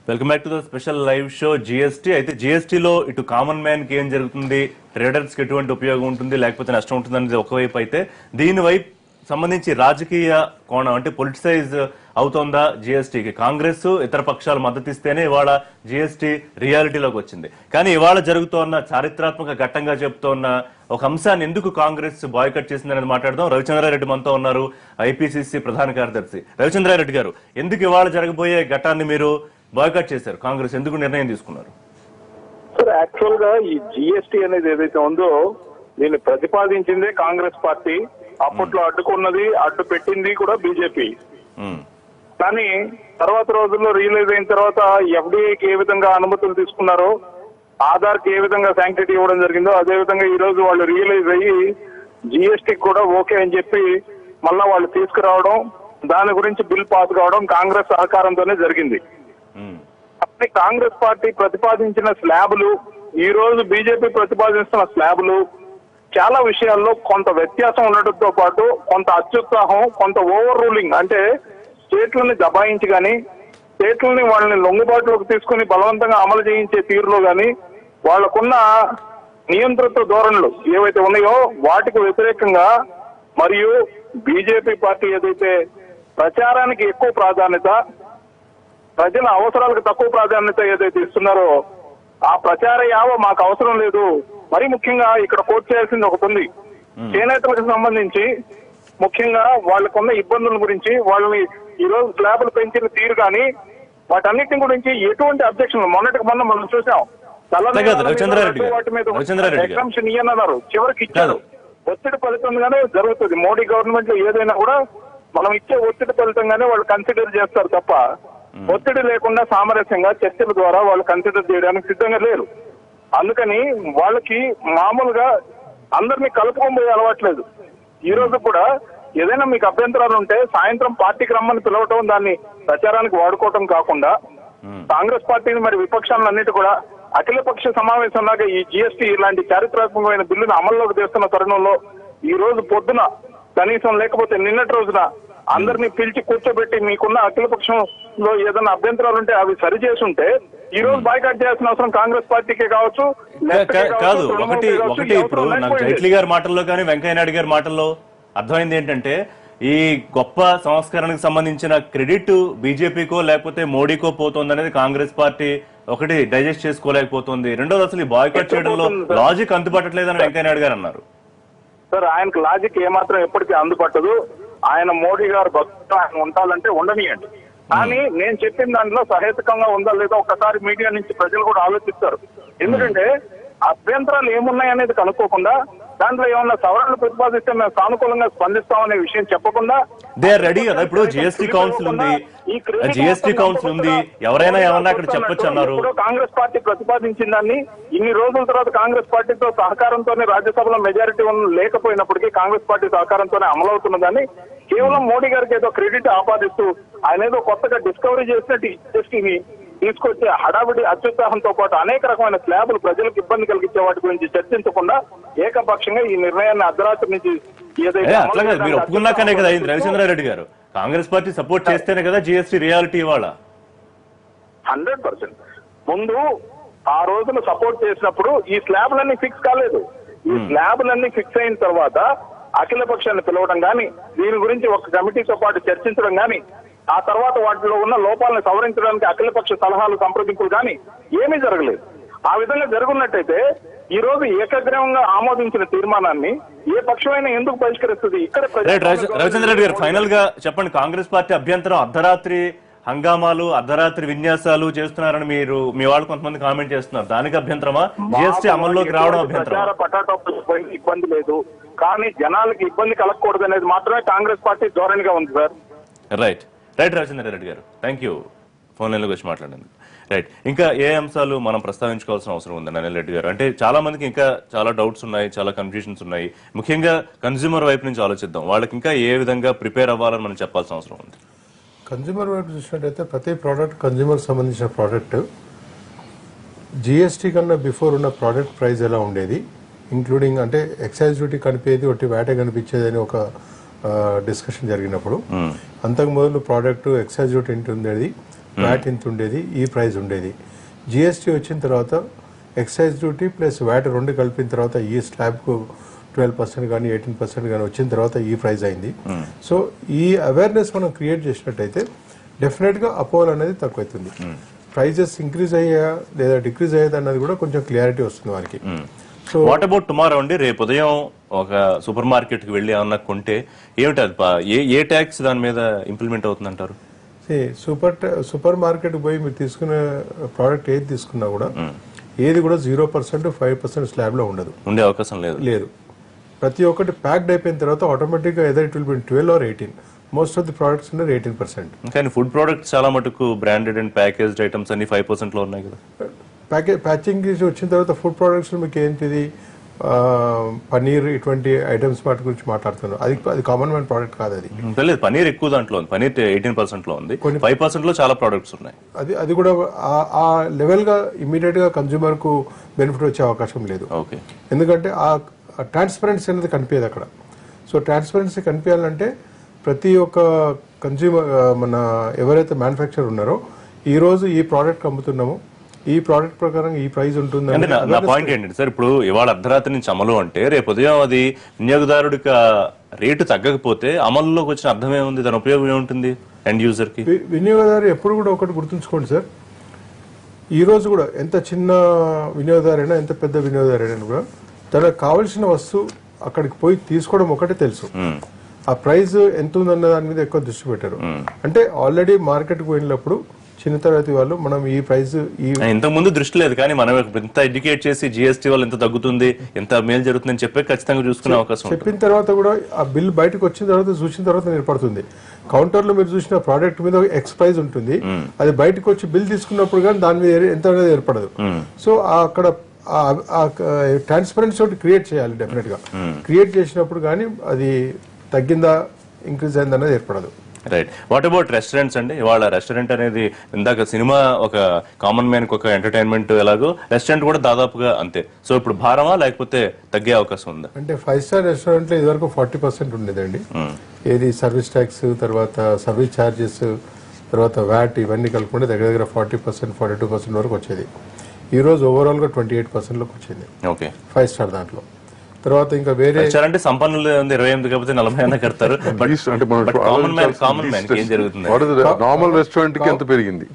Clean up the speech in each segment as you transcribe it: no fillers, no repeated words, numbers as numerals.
Welcome back to the special live show GST. అయితే జిఎస్టీలో ఇటు common man కి ఏం జరుగుతుంది, ట్రేడర్స్ కి ఎటువంటి ఉపయోగం ఉంటుంది లేకపోతే నష్టం ఉంటుంది అనేది ఒకవైపు అయితే, దీని వైపు సంబంధించి రాజకీయ కోణం అంటే పొలిటిసైజ్ అవుతోందా జిఎస్టీకి? కాంగ్రెస్ ఇతర పక్షాలు మద్దతు ఇస్తేనే ఇవాళ జిఎస్టీ రియాలిటీలోకి వచ్చింది. కానీ ఇవాళ జరుగుతోన్న చారిత్రాత్మక ఘట్టంగా చెప్తోన్న ఒక అంశాన్ని ఎందుకు కాంగ్రెస్ బాయ్కట్ చేసిందనేది మాట్లాడదాం. రవిచంద్రారెడ్డి మనతో ఉన్నారు, ఐపీసీసీ ప్రధాన కార్యదర్శి. రవిచంద్రారెడ్డి గారు, ఎందుకు ఇవాళ జరగబోయే ఘట్టాన్ని మీరు బాయ్కట్ చేశారు? కాంగ్రెస్ ఎందుకు నిర్ణయం తీసుకున్నారు? సార్, యాక్చువల్ గా ఈ జిఎస్టీ అనేది ఏదైతే ఉందో దీన్ని ప్రతిపాదించిందే కాంగ్రెస్ పార్టీ. అప్పట్లో అడ్డుకున్నది, అడ్డు పెట్టింది కూడా బీజేపీ. కానీ తర్వాత రోజుల్లో రియలైజ్ అయిన తర్వాత ఎఫ్డీఐకి ఏ విధంగా అనుమతులు తీసుకున్నారో, ఆధార్ కి ఏ విధంగా శాంక్టిటీ ఇవ్వడం జరిగిందో, అదే విధంగా ఈ రోజు వాళ్ళు రియలైజ్ అయ్యి జిఎస్టీకి కూడా ఓకే అని చెప్పి మళ్ళా వాళ్ళు తీసుకురావడం, దాని గురించి బిల్ పాస్ కావడం కాంగ్రెస్ సహకారంతోనే జరిగింది. కాంగ్రెస్ పార్టీ ప్రతిపాదించిన స్లాబులు, ఈ రోజు బీజేపీ ప్రతిపాదిస్తున్న స్లాబులు చాలా విషయాల్లో కొంత వ్యత్యాసం ఉండటంతో పాటు కొంత అత్యుత్సాహం, కొంత ఓవర్ రూలింగ్, అంటే స్టేట్లని దబాయించి కానీ, స్టేట్లని వాళ్ళని లొంగుబాటులోకి తీసుకుని బలవంతంగా అమలు చేయించే తీరులో కానీ, వాళ్లకున్న నియంత్రిత ధోరణులు ఏవైతే ఉన్నాయో వాటికి వ్యతిరేకంగా, మరియు బీజేపీ పార్టీ ఏదైతే ప్రచారానికి ఎక్కువ ప్రాధాన్యత, ప్రజల అవసరాలకు తక్కువ ప్రాధాన్యత ఏదైతే ఇస్తున్నారో, ఆ ప్రచార యావ మాకు అవసరం లేదు. మరి ముఖ్యంగా ఇక్కడ కోట్ చేయాల్సింది ఒకటి ఉంది. చేనేతలకు సంబంధించి ముఖ్యంగా వాళ్ళకున్న ఇబ్బందుల గురించి, వాళ్ళని ఈ రోజు స్లాబులు పెంచిన తీరు కానీ వాటన్నిటి గురించి ఎటువంటి అబ్జెక్షన్ మొన్నటికి మనం చూసాం. వాటి మీద ఎగ్జామ్షన్ ఇయ్యన్నారు, చివరికి ఇచ్చారు. ఒత్తిడి ఫలితంగానే జరుగుతుంది. మోడీ గవర్నమెంట్ లో ఏదైనా కూడా మనం ఇచ్చే ఒత్తిడి ఫలితంగానే వాళ్ళు కన్సిడర్ చేస్తారు తప్ప, ఒత్తిడి లేకుండా సామరస్యంగా చర్చల ద్వారా వాళ్ళు కన్సిడర్ చేయడానికి సిద్ధంగా లేరు. అందుకని వాళ్ళకి మామూలుగా అందరినీ కలుపుకొని అలవాట్లేదు. ఈ రోజు కూడా ఏదైనా మీకు అభ్యంతరాలు ఉంటే సాయంత్రం పార్టీకి రమ్మని పిలవటం, దాన్ని ప్రచారానికి వాడుకోవటం కాకుండా, కాంగ్రెస్ పార్టీని మరి విపక్షాలన్నిటి కూడా అఖిలపక్ష సమావేశం లాగా ఈ జిఎస్టీ ఇలాంటి చారిత్రాత్మకమైన బిల్లును అమల్లోకి తెస్తున్న తరుణంలో ఈ రోజు పొద్దున కనీసం లేకపోతే నిన్నటి రోజున అందరినీ పిలిచి కూర్చోబెట్టి మీకున్న అఖిలపక్షంలో ఏదైనా అభ్యంతరాలు ఉంటే అవి సరిచేసి ఉంటే ఈ రోజు బాయ్కాట్ చేయాల్సిన అవసరం కాంగ్రెస్ పార్టీకే కావచ్చు. కాదు, ఒకటి ఇప్పుడు నాకు జైట్లీ గారి మాటల్లో కానీ వెంకయ్య నాయుడు గారి మాటల్లో అర్థమైంది ఏంటంటే, ఈ గొప్ప సంస్కరణకు సంబంధించిన క్రెడిట్ బీజేపీకో లేకపోతే మోడీకో పోతుంది అనేది కాంగ్రెస్ పార్టీ ఒకటి డైజెస్ట్ చేసుకోలేకపోతుంది. రెండోది, అసలు ఈ బాయ్కాట్ చేయడంలో లాజిక్ అందుపట్టలేదని వెంకయ్య నాయుడు గారు అన్నారు. సార్, ఆయనకు లాజిక్ ఏమాత్రం ఎప్పటికీ అందుపట్టదు. ఆయన మోడీ గారు భక్తులు ఆయన ఉండాలంటే ఉండనియండి. కానీ నేను చెప్పిన దాంట్లో సహేతుకంగా ఉందా లేదా ఒక్కసారి మీడియా నుంచి ప్రజలు కూడా ఆలోచిస్తారు. ఎందుకంటే అభ్యంతరాలు ఏమున్నాయనేది కనుక్కోకుండా, దాంట్లో ఏమన్నా సవరణలు ప్రతిపాదిస్తే మేము సానుకూలంగా స్పందిస్తామనే విషయం చెప్పకుండా దే ఆర్ రెడీ కదా. ఇప్పుడు జిఎస్టీ కౌన్సిల్ ఉంది, జిఎస్టీ కౌన్సిల్ ఉంది, ఎవరైనా ఏమన్నా అక్కడ చెప్పొచ్చు అన్నారు. కాంగ్రెస్ పార్టీ ప్రతిపాదించిన దాన్ని ఇన్ని రోజుల తర్వాత కాంగ్రెస్ పార్టీతో సహకారంతోనే రాజ్యసభలో మెజారిటీ లేకపోయినప్పటికీ కాంగ్రెస్ పార్టీ సహకారంతోనే అమలవుతున్న దాన్ని కేవలం మోడీ గారికి ఏదో క్రెడిట్ ఆపాదిస్తూ ఆయన ఏదో కొత్తగా డిస్కవరీ చేసినట్టు జిఎస్టీని తీసుకొచ్చే హడావిడి అత్యుత్సాహంతో పాటు అనేక రకమైన స్లాబులు ప్రజలకు ఇబ్బంది కలిగించే వాటి గురించి చర్చించకుండా ఏకపక్షంగా ఈ నిర్ణయాన్ని అర్ధరాత్రి నుంచి అట్లాగే మీరు ఒప్పుకున్నాకనే కదా అయింది. రవిచంద్రారెడ్డి గారు, కాంగ్రెస్ పార్టీ సపోర్ట్ చేస్తేనే కదా జిఎస్టీ రియాలిటీ ఇవాళ. 100% ముందు ఆ రోజున సపోర్ట్ చేసినప్పుడు ఈ స్లాబులన్నీ ఫిక్స్ కాలేదు. ఈ స్లాబులన్నీ ఫిక్స్ అయిన తర్వాత అఖిల పక్షాన్ని పిలవడం కానీ, దీని గురించి ఒక కమిటీతో పాటు చర్చించడం కానీ, ఆ తర్వాత వాటిలో ఉన్న లోపాలను సవరించడానికి అఖిలపక్ష సలహాలు, సంప్రదింపులు కానీ ఏమీ జరగలేదు. ఆ విధంగా జరుగున్నట్టయితే ఈ రోజు ఏకగ్రీవంగా ఆమోదించిన తీర్మానాన్ని ఏ పక్షమైనా ఎందుకు పరిష్కరిస్తుంది? ఇక్కడ రవిచంద్రరెడ్డి గారు, ఫైనల్ గా చెప్పండి, కాంగ్రెస్ పార్టీ అభ్యంతరం అర్ధరాత్రి హంగామాలు, అర్ధరాత్రి విన్యాసాలు చేస్తున్నారని మీరు మీ వాళ్ళు కొంతమంది కామెంట్ చేస్తున్నారు. దానికి అభ్యంతరమా? జిఎస్టీ అమల్లోకి రావడం అభ్యంతరం? ఇబ్బంది లేదు, కానీ జనాలకి ఇబ్బంది కలగకూడదు అనేది మాత్రమే కాంగ్రెస్ పార్టీ ధోరణిగా ఉంది సార్. రైట్ రైట్ రవిచంద్రరెడ్డి గారు, థ్యాంక్ యూ ఫోన్ లైన్లోకి వచ్చి మాట్లాడేందుకు. రైట్, ఇంకా ఏ అంశాలు మనం ప్రస్తావించుకోవాల్సిన అవసరం ఉందండి అనిల్ రెడ్డి గారు? అంటే చాలా మందికి ఇంకా చాలా డౌట్స్ ఉన్నాయి, చాలా కన్ఫ్యూషన్స్ ఉన్నాయి. ముఖ్యంగా కన్స్యూమర్ వైపు నుంచి ఆలోచిద్దాం. వాళ్ళకి ఇంకా ఏ విధంగా ప్రిపేర్ అవ్వాలని మనం చెప్పాల్సిన అవసరం ఉంది? కన్స్యూమర్ వైపు చూసినట్టయితే ప్రతి ప్రోడక్ట్, కన్స్యూమర్ సంబంధించిన ప్రోడక్ట్ జిఎస్టీ కన్నా బిఫోర్ ఉన్న ప్రోడక్ట్ ప్రైస్ ఎలా ఉండేది, ఇంక్లూడింగ్ అంటే ఎక్సైజ్ డ్యూటీ కనిపించేది ఒకటి వేట కనిపించేది అని ఒక డిస్కషన్ జరిగినప్పుడు, అంతకు మొదలు ప్రోడక్ట్ ఎక్సైజ్ డ్యూటీ ఎంత ఉండేది, వ్యాట్ ఇంత ఉండేది, ఈ ప్రైస్ ఉండేది. జిఎస్టీ వచ్చిన తర్వాత ఎక్సైజ్ డ్యూటీ ప్లస్ వ్యాట్ రెండు కలిపిన తర్వాత ఈ స్లాబ్కు 12% కానీ 18% కానీ వచ్చిన తర్వాత ఈ ప్రైస్ అయింది. సో ఈ అవేర్నెస్ మనం క్రియేట్ చేసినట్టయితే డెఫినెట్గా అపోహలు అనేది తక్కువ అవుతుంది. ప్రైజెస్ ఇంక్రీజ్ అయ్యా లేదా డిక్రీజ్ అయ్యేది అన్నది కూడా కొంచెం క్లారిటీ వస్తుంది వారికి. సో వాట్ అబౌట్ టుమారో అండి? రేపు ఉదయం ఒక సూపర్ మార్కెట్ కి వెళ్ళి ఏమన్నా కొంటే ఏమిటి అది ఏ ట్యాక్స్ దాని మీద ఇంప్లిమెంట్ అవుతుంది అంటారు? సూపర్ మార్కెట్ పోయి మీరు తీసుకునే ప్రోడక్ట్ ఏది తీసుకున్నా కూడా ఏది కూడా 0%, 5% స్లాబ్ లో ఉండదు, ఉండే అవకాశం లేదు. ప్రతి ఒక్కటి ప్యాక్డ్ అయిపోయిన తర్వాత ఆటోమేటిక్ గా either it will be 12 or 18. Most of the products ఉన్నాయి 18%. కానీ ఫుడ్ ప్రోడక్ట్స్ చాలా మటుకు బ్రాండెడ్ అండ్ ప్యాకేజ్డ్ ఐటమ్స్ అన్ని 5% లో ఉన్నాయి కదా. ప్యాకింగ్ వచ్చిన తర్వాత ఫుడ్ ప్రోడక్ట్స్ మీకు ఏంటిది పనీర్ ఇటువంటి ఐటమ్స్ వాటి గురించి మాట్లాడుతున్నారు. అది కామన్ మ్యాన్ ప్రోడక్ట్ కాదు. అది తెలియదు. పనీర్ ఎక్కువ దాంట్లో ఉంది. పనీర్ 18% లో ఉంది, 5% లో చాలా ప్రోడక్ట్స్ ఉన్నాయి. అది కూడా ఆ లెవెల్ గా ఇమీడియట్ గా కన్జ్యూమర్ కు బెనిఫిట్ వచ్చే అవకాశం లేదు. ఓకే, ఎందుకంటే ఆ ట్రాన్స్పరెన్సీ అనేది కనిపించదు అక్కడ. సో ట్రాన్స్పరెన్సీ కనిపించాలంటే ప్రతి ఒక్క కన్జ్యూమర్ మన ఎవరైతే మ్యానుఫ్యాక్చర్ ఉన్నారో ఈ రోజు ఈ ప్రోడక్ట్ అమ్ముతున్నామో ఈ ప్రోడక్ట్ ప్రకారం ఈ ప్రైస్ ఉంటుంది. అంటే నా పాయింట్ ఏంటంటే సార్, ఇప్పుడు ఇవాళ అర్ధరాత్రి నుంచి అమలు అంటే రేపు ఉదయం అది వినియోగదారుడికి రేటు తగ్గకపోతే అమలులోకి వచ్చిన అర్థమే ఉంది, దాని ఉపయోగం ఏముంటుంది ఎండ్ యూజర్ కి? వినియోగదారు ఎప్పుడు కూడా ఒకటి గుర్తుంచుకోండి సార్, ఈ రోజు కూడా ఎంత చిన్న వినియోగదారైనా ఎంత పెద్ద వినియోగదారైనా కూడా తనకు కావలసిన వస్తువు అక్కడికి పోయి తీసుకోవడం ఒకటే తెలుసు. ఆ ప్రైస్ ఎంత ఉందన్న దాని మీద ఎక్కువ దృష్టి పెట్టారు. అంటే ఆల్రెడీ మార్కెట్ కు వెళ్ళినప్పుడు చిన్న తరగతి వాళ్ళు మనం ఈ ప్రైస్ ఇంతకు ముందు దృష్టి లేదు, కానీ మనం ఎంత ఎడ్యుకేట్ చేసి జిఎస్టీ వల్ల ఎంత తగ్గుతుంది, ఎంత మేలు జరుగుతుందని చెప్పి ఖచ్చితంగా చూసుకునే అవకాశం. చెప్పిన తర్వాత కూడా ఆ బిల్ బయటకు వచ్చిన తర్వాత చూసిన తర్వాత ఏర్పడుతుంది. కౌంటర్ లో మీరు చూసిన ప్రోడక్ట్ మీద ఎక్స్ ప్రైస్ ఉంటుంది, అది బయటకు వచ్చి బిల్ తీసుకున్నప్పుడు కానీ దాని మీద ఎంత అనేది ఏర్పడదు. సో అక్కడ ట్రాన్స్పరెన్సీ ఒకటి క్రియేట్ చేయాలి. డెఫినెట్ గా క్రియేట్ చేసినప్పుడు కానీ అది తగ్గిందా ఇంక్రీజ్ అయింది అనేది ఏర్పడదు. రైట్. వాట్ అబౌట్ రెస్టారెంట్స్ అండి? ఇవాళ రెస్టారెంట్ అనేది ఇందాక సినిమా ఒక కామన్ మ్యాన్ కి ఒక ఎంటర్టైన్మెంట్ ఎలాగో రెస్టారెంట్ కూడా దాదాపుగా అంతే. సో ఇప్పుడు భారమా లేకపోతే తగ్గే అవకాశం ఉందా? అంటే 5 స్టార్ రెస్టారెంట్ లో ఇదివరకు 40% ఉండేదండి. ఏది సర్వీస్ ట్యాక్స్ తర్వాత సర్వీస్ ఛార్జెస్ తర్వాత వ్యాట్ ఇవన్నీ కలుపుకుంటే దగ్గర దగ్గర 40%, 42% వరకు వచ్చేది. ఈ రోజు ఓవరాల్ గా 28% లోకి వచ్చింది. ఓకే, 5 స్టార్ దాంట్లో. తర్వాత ఇంకా వేరే అంటే సంపన్నులు 28 కాకపోతే 40 అయినా కడతారు. కామన్ మ్యాన్ ఏం జరుగుతుంది? నార్మల్ రెస్టారెంట్ కి ఎంత పెరిగింది?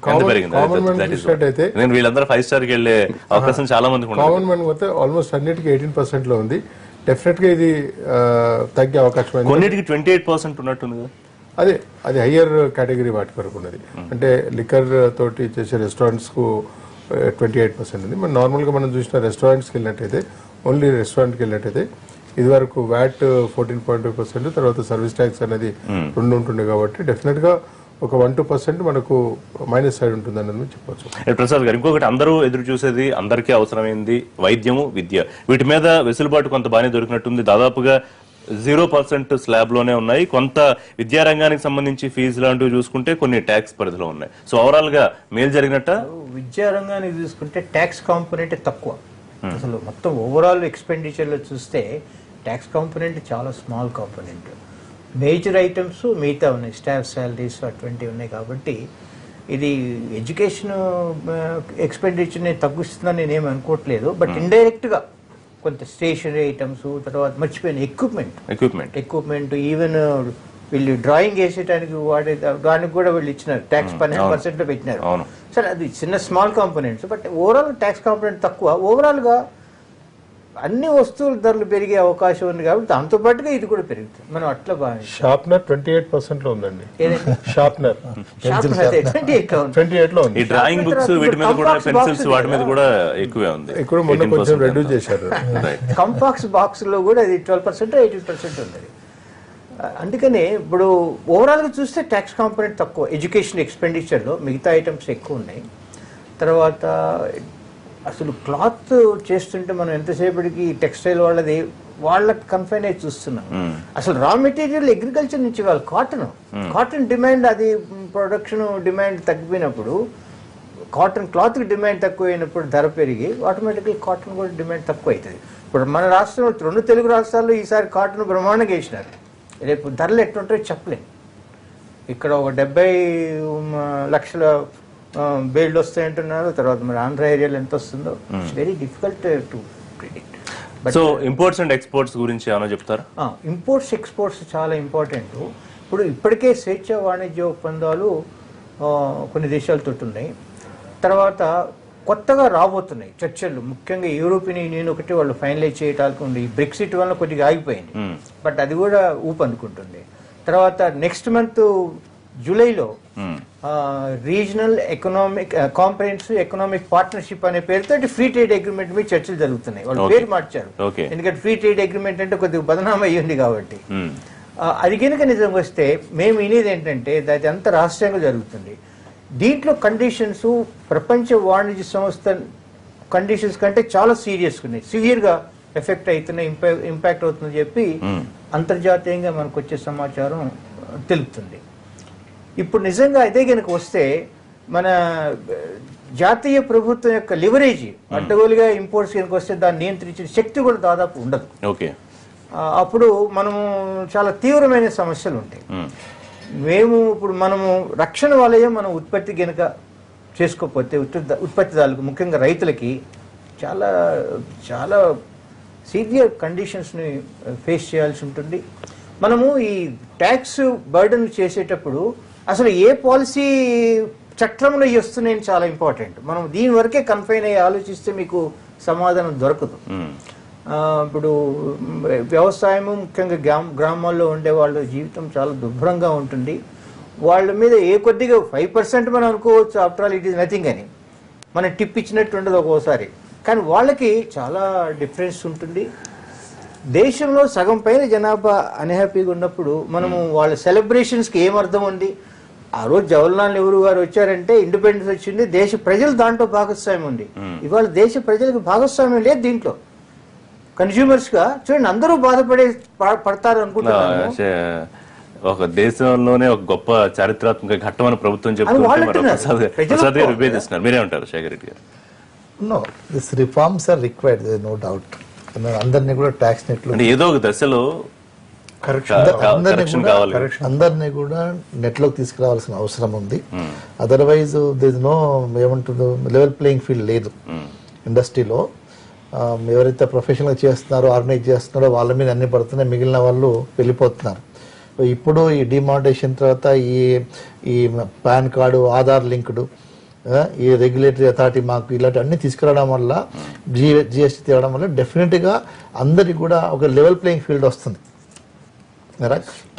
అయితే నేను వీళ్ళందరూ 5 స్టార్ కి వెళ్ళే అవకాశం చాలా మంది. కామన్ మ్యాన్ పోతే ఆల్మోస్ట్ అన్నిటికీ 18% లో ఉంది. డెఫినెట్ గా ఇది తగ్గే అవకాశం. కొన్నిటికి 28% ఉన్నట్టుంది కదా. అది హయ్యర్ కేటగిరీ వాటి వరకు ఉన్నది. అంటే లిక్కర్ తోటి చేసే రెస్టారెంట్స్ కు 28% ఉంది. మన నార్మల్ గా మనం చూసిన రెస్టారెంట్స్కి వెళ్ళినట్టయితే ఓన్లీ రెస్టారెంట్కి వెళ్ళినట్టయితే ఇది వరకు వ్యాట్ 14.5%, తర్వాత సర్వీస్ ట్యాక్స్ అనేది 2 ఉంటుండే కాబట్టి డెఫినెట్ గా ఒక 1-2% మనకు మైనస్ సైడ్ ఉంటుంది అన్నది చెప్పవచ్చు. ప్రసాద్ గారు, ఇంకొకటి అందరూ ఎదురు చూసేది, అందరికీ అవసరమైంది వైద్యము, విద్య. వీటి మీద వెసులుబాటు కొంత బాగానే దొరికినట్టుంది. దాదాపుగా 0% స్లాబ్ లోనే ఉన్నాయి. కొంత విద్యారంగానికి సంబంధించి ఫీజు లాంటివి చూసుకుంటే కొన్ని ట్యాక్స్ పరిధిలో ఉన్నాయి. సో ఓవరాల్ గా మేలు జరిగినట్ట. విద్యారంగానికి చూసుకుంటే ట్యాక్స్ కాంపోనెంట్ తక్కువ. అసలు మొత్తం ఓవరాల్ ఎక్స్పెండిచర్ లో చూస్తే ట్యాక్స్ కాంపోనెంట్ చాలా స్మాల్ కాంపోనెంట్. మేజర్ ఐటమ్స్ మిగతా ఉన్నాయి, స్టాఫ్ శాలరీస్ అటువంటివి ఉన్నాయి. కాబట్టి ఇది ఎడ్యుకేషన్ ఎక్స్పెండిచర్ని తగ్గిస్తుందని నేనేమి అనుకోవట్లేదు. బట్ ఇండైరెక్ట్ గా కొంత స్టేషనరీ ఐటమ్స్, తర్వాత మర్చిపోయిన ఎక్విప్మెంట్ ఈవెన్ వీళ్ళు డ్రాయింగ్ వేసేటానికి వాడే దానికి కూడా వీళ్ళు ఇచ్చినారు ట్యాక్స్ 12% లో పెట్టినారు. సరే, అది చిన్న small components. But overall tax component తక్కువ. ఓవరాల్ గా అన్ని వస్తువుల ధరలు పెరిగే అవకాశం ఉంది కాబట్టి దాంతో పాటుగా ఇది కూడా పెరుగుతుంది. మనం అట్లా బాగా షార్ప్నర్ 28% లో ఉందండి. షార్ప్నర్ 28 లో ఉంది. ఈ డ్రాయింగ్ బుక్స్ వీటి మీద కూడా, పెన్సిల్స్ వాటి మీద కూడా ఎక్కువే ఉంది. ఇక్కడ మొన్న కొంచెం రెడ్యూస్ చేశారు. కంపాక్స్ బాక్స్ లో కూడా అది 12%, 18% ఉంది. అందుకనే ఇప్పుడు ఓవరాల్ గా చూస్తే ట్యాక్స్ కాంపోనెంట్ తక్కువ. ఎడ్యుకేషన్ ఎక్స్పెండిచర్ లో మిగతా ఐటమ్స్ ఎక్కువ ఉన్నాయి. తర్వాత అసలు క్లాత్ చేస్తుంటే మనం ఎంతసేపటికి టెక్స్టైల్ వాళ్ళకి కన్ఫైన్ అయి చూస్తున్నాం. అసలు రా మెటీరియల్ అగ్రికల్చర్ నుంచి వాళ్ళు కాటన్ డిమాండ్, అది ప్రొడక్షన్ డిమాండ్ తగ్గిపోయినప్పుడు క్లాత్ కి డిమాండ్ తక్కువైనప్పుడు ధర పెరిగి ఆటోమేటిక్గా కాటన్ కూడా డిమాండ్ తక్కువ అవుతుంది. ఇప్పుడు మన రాష్ట్రంలో 2 తెలుగు రాష్ట్రాల్లో ఈసారి కాటన్ బ్రహ్మాండంగా వేసినారు. రేపు ధరలు ఎట్లుంటాయో చెప్పలేం. ఇక్కడ ఒక 70 లక్షల బేల్డ్ వస్తాయంటున్నారు, తర్వాత మరి ఆంధ్ర ఏరియాలో ఎంత వస్తుందో it's very difficult to predict. So imports and exports గురించి ఏమైనా చెప్తారా? ఇంపోర్ట్స్ ఎక్స్పోర్ట్స్ చాలా ఇంపార్టెంట్. ఇప్పుడు ఇప్పటికే స్వేచ్ఛ వాణిజ్య ఒప్పందాలు కొన్ని దేశాలతో ఉన్నాయి, తర్వాత కొత్తగా రాబోతున్నాయి చర్చలు. ముఖ్యంగా యూరోపియన్ యూనియన్ ఒకటి వాళ్ళు ఫైనలైజ్ చేయడానికి ఉంది. ఈ బ్రెక్సిట్ వల్ల కొద్దిగా ఆగిపోయింది, బట్ అది కూడా ఊపందుకుంటుంది. తర్వాత నెక్స్ట్ మంత్ జూలైలో regional economic comprehensive economic partnership అనే పేరుతో ఫ్రీ ట్రేడ్ అగ్రిమెంట్ మీద చర్చలు జరుగుతున్నాయి. వాళ్ళు పేరు మార్చారు, ఎందుకంటే ఫ్రీ ట్రేడ్ అగ్రిమెంట్ అంటే కొద్దిగా బదనామా అయ్యింది కాబట్టి. అది కనుక నిజంగా వస్తే మేము వినేది ఏంటంటే అది అంత రహస్యంగా జరుగుతుంది. దీంట్లో కండిషన్స్ ప్రపంచ వాణిజ్య సంస్థ కండిషన్స్ కంటే చాలా సీరియస్గా ఉన్నాయి, సివియర్గా ఎఫెక్ట్ అవుతున్నాయి, ఇంపాక్ట్ అవుతుందని చెప్పి అంతర్జాతీయంగా మనకు వచ్చే సమాచారం తెలుపుతుంది. ఇప్పుడు నిజంగా అదే కనుక వస్తే మన జాతీయ ప్రభుత్వం యొక్క లివరేజ్ అడ్డగోలుగా ఇంపోర్ట్స్ కనుక వస్తే దాన్ని నియంత్రించే శక్తి కూడా దాదాపు ఉండదు. ఓకే, అప్పుడు మనము చాలా తీవ్రమైన సమస్యలు ఉంటాయి. మనము రక్షణ వలయం మనం ఉత్పత్తి కనుక చేసుకోకపోతే ఉత్పత్తిదారులకు ముఖ్యంగా రైతులకి చాలా చాలా సీవియర్ కండిషన్స్ని ఫేస్ చేయాల్సి ఉంటుంది. మనము ఈ ట్యాక్స్ బర్డన్ చేసేటప్పుడు అసలు ఏ పాలసీ చట్టంలో వస్తున్నాయని చాలా ఇంపార్టెంట్. మనం దీని వరకే కన్ఫైన్ అయ్యి ఆలోచిస్తే మీకు సమాధానం దొరకదు. ఇప్పుడు వ్యవసాయము ముఖ్యంగా గ్రామాల్లో ఉండే వాళ్ళ జీవితం చాలా దుర్భరంగా ఉంటుంది. వాళ్ళ మీద ఏ కొద్దిగా 5% మనం అనుకోవచ్చు, after all it is nothing అని, మనం టిప్ ఇచ్చినట్టు ఉండదు ఒక్కోసారి, కానీ వాళ్ళకి చాలా డిఫరెన్స్ ఉంటుంది. దేశంలో సగం పైన జనాభా అన్హ్యాపీగా ఉన్నప్పుడు మనము వాళ్ళ సెలబ్రేషన్స్కి ఏమర్థం ఉంది? ఆ రోజు జవహర్లాల్ నెహ్రూ గారు వచ్చారంటే ఇండిపెండెన్స్ వచ్చింది, దేశ ప్రజలు దాంట్లో భాగస్వామ్యం ఉంది. ఇవాళ దేశ ప్రజలకు భాగస్వామ్యం లేదు దీంట్లో. కన్స్యూమర్స్ గా చూడండి, అందరూ పడతారు అనుకుంటున్నారు. ఒక దేశంలోనే ఒక గొప్ప చారిత్రాత్మక ఘట్టమైన ప్రభుత్వం చెప్తున్నారు. మీరేమంటారు శేఖర్ రెడ్డి గారు? No, this reforms are required, no doubt. అందరినీ కూడా ట్యాక్స్ నెట్ ఏదో ఒక దశలో అందరినీ కూడా నెట్ లోకి తీసుకురావాల్సిన అవసరం ఉంది. అదర్వైజ్ దిస్ నో ఏమంటుందో లెవెల్ ప్లేయింగ్ ఫీల్డ్ లేదు ఇండస్ట్రీలో. ఎవరైతే ప్రొఫెషనల్గా చేస్తున్నారో ఆర్గనైజ్ చేస్తున్నారో వాళ్ళ మీద అన్ని పడుతున్నాయి, మిగిలిన వాళ్ళు వెళ్ళిపోతున్నారు. ఇప్పుడు ఈ డిమానిటైజేషన్ తర్వాత ఈ పాన్ కార్డు, ఆధార్ లింక్డ్, ఈ రెగ్యులేటరీ అథారిటీ మాకు ఇలాంటి అన్ని తీసుకురావడం వల్ల, జిఎస్టీ తేవడం వల్ల డెఫినెట్గా అందరికి కూడా ఒక లెవెల్ ప్లేయింగ్ ఫీల్డ్ వస్తుంది.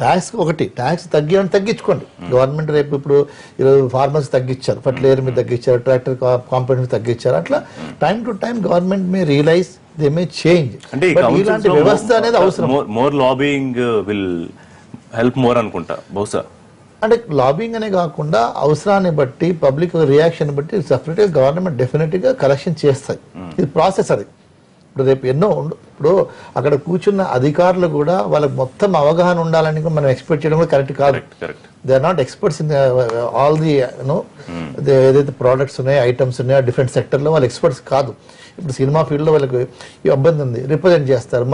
ట్యాక్స్ తగ్గించుకోండి. గవర్నమెంట్ రేపు ఇప్పుడు ఈరోజు ఫార్మర్స్ తగ్గించారు, ఫర్టిలైజర్ మీద తగ్గించారు, ట్రాక్టర్ కాంపోనెంట్స్ తగ్గించారు. అట్లా time to time government may realise, they may change. ఇలాంటి వ్యవస్థ అనేది అవసరం. More lobbying will help more అనుకుంటా బహుశా. అంటే లాబింగ్ అనే కాకుండా అవసరాన్ని బట్టి, పబ్లిక్ రియాక్షన్ బట్టి సపరేట్ గా గవర్నమెంట్ డెఫినెట్ గా కలెక్షన్ చేస్తాయి. ఇది ప్రాసెస్. అది ఇప్పుడు రేపు ఎన్నో ఇప్పుడు అక్కడ కూర్చున్న అధికారులు కూడా వాళ్ళకి మొత్తం అవగాహన ఉండాలని మనం ఎక్స్పెక్ట్ చేయడం కూడా కరెక్ట్ కాదు. They are not experts in all the ఏదైతే ప్రోడక్ట్స్ ఉన్నాయో, ఐటమ్స్ ఉన్నాయో డిఫరెంట్ సెక్టర్లో వాళ్ళు ఎక్స్పర్ట్స్ కాదు. ఇప్పుడు సినిమా ఫీల్డ్లో వాళ్ళకి ఈ ఇబ్బంది ఉంది, రిప్రజెంట్ చేస్తారు.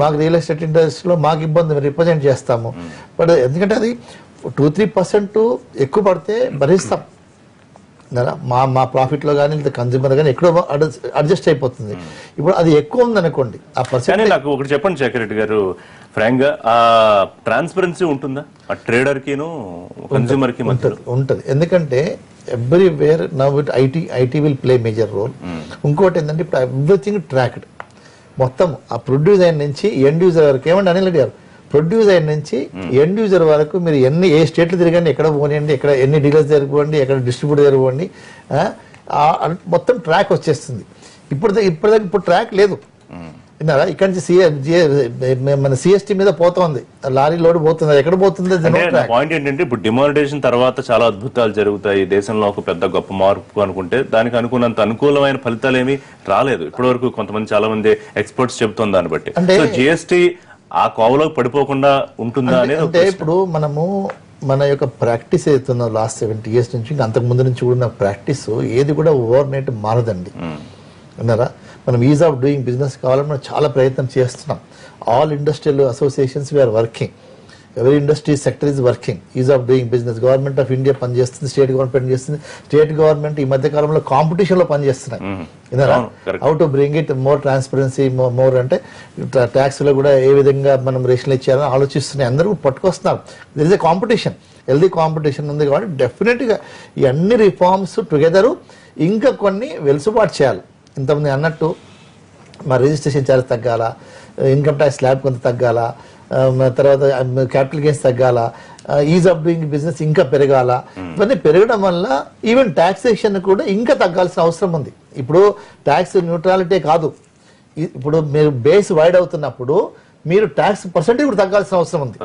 మాకు రియల్ ఎస్టేట్ ఇండస్ట్రీలో మాకు ఇబ్బంది, రిప్రజెంట్ చేస్తాము. బట్ ఎందుకంటే అది 2-3% ఎక్కువ పడితే భరిస్తాం. మా ప్రాఫిట్లో కానీ లేదా కన్జ్యూమర్ కానీ ఎక్కడో అడ్జస్ట్ అయిపోతుంది. ఇప్పుడు అది ఎక్కువ ఉందనుకోండి, ఆ పర్సెంట్. నాకు ఒకటి చెప్పండి శేఖర్ రెడ్డి గారు, ఫ్రాంక్ గా ఆ ట్రాన్స్పరెన్సీ ఉంటుందా ఆ ట్రేడర్ కి కన్జ్యూమర్ కి? ఉంటుంది. ఎందుకంటే everywhere now IT will play major role. ఇంకోటి ఏంటంటే ఇప్పుడు ఎవ్రీథింగ్ ట్రాక్డ్, మొత్తం ఆ ప్రొడ్యూస్ అయిన నుంచి ఎండ్ యూజర్ వరకు. ఏమంటే అనిల్ రెడ్డి గారు, ప్రొడ్యూస్ అయిన నుంచి ఎండ్ యూజర్ వరకు మీరు ఏ స్టేట్లు తిరగండి, ఎక్కడ పోనీయండి, ఎక్కడ ఎన్ని డీలర్స్ జరగండి, ఎక్కడ డిస్ట్రిబ్యూటర్ జరగండి, మొత్తం ట్రాక్ వచ్చేస్తుంది. ఇప్పుడు ట్రాక్ లేదు. విన్నారా? ఇక్కడ నుంచి మన సిఎస్టీ మీద పోతుంది, లారీ లోడ్ పోతుంది, ఎక్కడ పోతుంది? పాయింట్ ఏంటంటే ఇప్పుడు డిమానిటైజేషన్ తర్వాత చాలా అద్భుతాలు జరుగుతాయి దేశంలో, ఒక పెద్ద గొప్ప మార్పు అనుకుంటే దానికి అనుకున్నంత అనుకూలమైన ఫలితాలు ఏమీ రాలేదు ఇప్పటి వరకు. కొంతమంది చాలా మంది ఎక్స్పర్ట్స్ చెబుతుంది దాన్ని బట్టి. జిఎస్టీ ఆ కోవలోకి పడిపోకుండా ఉంటుందా అనేది. అంటే ఇప్పుడు మనము మన యొక్క ప్రాక్టీస్ అవుతున్న లాస్ట్ 70 years నుంచి, అంతకు ముందు నుంచి కూడా ప్రాక్టీస్ ఏది కూడా ఓవర్ నైట్ మారదండి. విన్నారా? మనం ఈజ్ ఆఫ్ డూయింగ్ బిజినెస్ కావాలని మనం చాలా ప్రయత్నం చేస్తున్నాం. All industrial associations we are working. Every industry sector is working, is of doing business. Government of India పనిచేస్తుంది, స్టేట్ గవర్నమెంట్ పనిచేస్తుంది. స్టేట్ గవర్నమెంట్ ఈ మధ్య కాలంలో కాంపిటీషన్ లో పనిచేస్తున్నాయి. How to bring it more transparency, more అంటే ట్యాక్స్ లో కూడా ఏ విధంగా మనం రేషనలైజ్ చేయాలని ఆలోచిస్తున్నాయి. అందరూ పట్టుకొస్తున్నారు. There is a competition, healthy competition ఉంది. కాబట్టి డెఫినెట్ గా ఈ అన్ని రిఫార్మ్స్ టుగెదర్ ఇంకా కొన్ని వెలుసుబాటు చేయాలి. ఇంతమంది అన్నట్టు మా రిజిస్ట్రేషన్ ఛార్జ్ తగ్గాల, ఇన్కమ్ ట్యాక్స్ స్లాబ్ కొంత తగ్గాల, తర్వాత క్యాపిటల్ గెయిన్స్ తగ్గాల, ఈజ్ ఆఫ్ డూయింగ్ బిజినెస్ ఇంకా పెరగాల. ఇవన్నీ పెరగడం వల్ల ఈవెన్ టాక్సేషన్ కూడా ఇంకా తగ్గాల్సిన అవసరం ఉంది. ఇప్పుడు ట్యాక్స్ న్యూట్రాలిటీ కాదు, ఇప్పుడు మీరు బేస్ వైడ్ అవుతున్నప్పుడు మీరు ట్యాక్స్ పర్సెంటేజ్ కూడా తగ్గాల్సిన అవసరం ఉంది.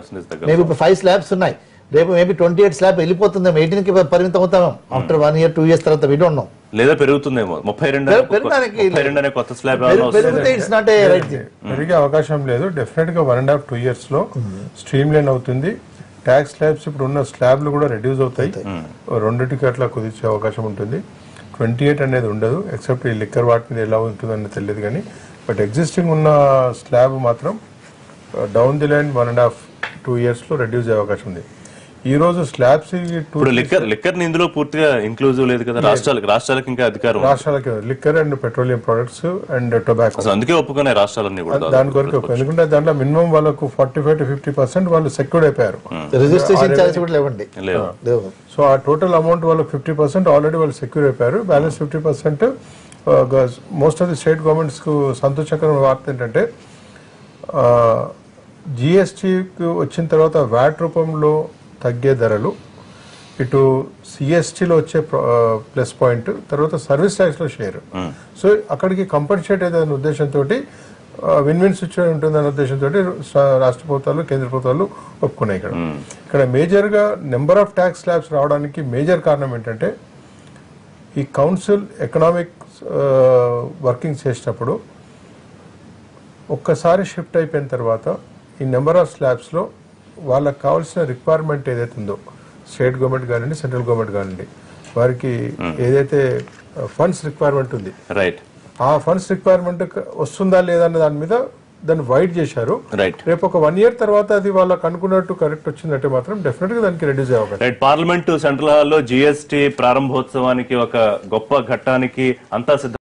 మేబీ ఇప్పుడు 5 స్లాబ్స్ ఉన్నాయి, రేపు మేబీ 28 స్లాబ్ వెళ్ళిపోతుంది, 18 కి పరిమితం అవుతాం ఆఫ్టర్ 1 year 2 years తర్వాత we don't know. లేదా పెరుగుతుందేమో 32 కొత్త స్లాబ్ పెరిగే అవకాశం లేదు. డెఫినెట్ గా 1.5-2 years లో స్ట్రీమ్ లైన్ అవుతుంది. ట్యాక్స్ స్లాబ్స్ ఇప్పుడు ఉన్న స్లాబ్లు కూడా రెడ్యూస్ అవుతాయి, రెండింటికి అట్లా కుదిర్చే అవకాశం ఉంటుంది. 28 అనేది ఉండదు, ఎక్సెప్ట్ ఈ లిక్కర్ వాటి మీద ఎలా ఉంటుందని తెలియదు కానీ, బట్ ఎగ్జిస్టింగ్ ఉన్న స్లాబ్ మాత్రం డౌన్ ది లైన్ 1.5-2 years లో రెడ్యూస్ అయ్యే అవకాశం ఉంది. ఈ రోజు స్లాబ్స్ ఇప్పుడు లిక్కర్ ఇందులో పూర్తిగా ఇంక్లూజివ్ లేదు కదా, రాష్ట్రాలకు ఇంకా అధికారం, రాష్ట్రాలకి liquor and petroleum products and tobacco అందుకే ఒప్పుకునే రాష్ట్రాలన్నీ కూడా దాని కొరకు. ఎందుకంటే దాంట్లో మినిమం వాళ్ళకు 45-50% వాళ్ళు సెక్యూర్డ్ అయిపోయారు. రిజిస్ట్రేషన్ ఛార్జ్ కూడా లేవండి. సో ఆ టోటల్ అమౌంట్ వాళ్ళకి 50% ఆల్రెడీ వాళ్ళు సెక్యూర్ అయిపోయారు. Balance 50% most of the state governments కు సంతోషకరమైన వార్త ఏంటంటే జిఎస్టీకి వచ్చిన తర్వాత వ్యాట్ రూపంలో తగ్గే ధరలు, ఇటు సిఎస్టీలో వచ్చే ప్లస్ పాయింట్, తర్వాత సర్వీస్ ట్యాక్స్ లో షేర్. సో అక్కడికి కంపన్సేట్ అనే ఉద్దేశంతో విన్ విన్ సిచ్యువేషన్ ఉంటుందనే ఉద్దేశంతో రాష్ట్ర ప్రభుత్వాలు కేంద్ర ప్రభుత్వాలు ఒప్పుకున్నాయి. ఇక్కడ మేజర్ గా నెంబర్ ఆఫ్ ట్యాక్స్ స్లాబ్స్ రావడానికి మేజర్ కారణం ఏంటంటే ఈ కౌన్సిల్ ఎకనామిక్ వర్కింగ్ చేసేటప్పుడు ఒక్కసారి షిఫ్ట్ అయిపోయిన తర్వాత ఈ నెంబర్ ఆఫ్ స్లాబ్స్ లో వాళ్ళకి కావాల్సిన రిక్వైర్మెంట్ ఏదైతే ఉందో, స్టేట్ గవర్నమెంట్ కానివ్వండి, సెంట్రల్ గవర్నమెంట్ కానివ్వండి, వారికి ఏదైతే ఫండ్స్ రిక్వైర్మెంట్ ఉంది, ఆ ఫండ్స్ రిక్వైర్మెంట్ వస్తుందా లేదా అన్న దాని మీద దాన్ని వైడ్ చేశారు. రేపు ఒక 1 year తర్వాత అది వాళ్ళకి అనుకున్నట్టు కరెక్ట్ వచ్చిందంటే మాత్రం డెఫినెట్ గా దానికి రెడ్యూస్ అవ్వాలి. పార్లమెంటు సెంట్రల్ హాల్లో జిఎస్టీ ప్రారంభోత్సవానికి ఒక గొప్ప ఘట్టానికి అంతా సిద్ధం.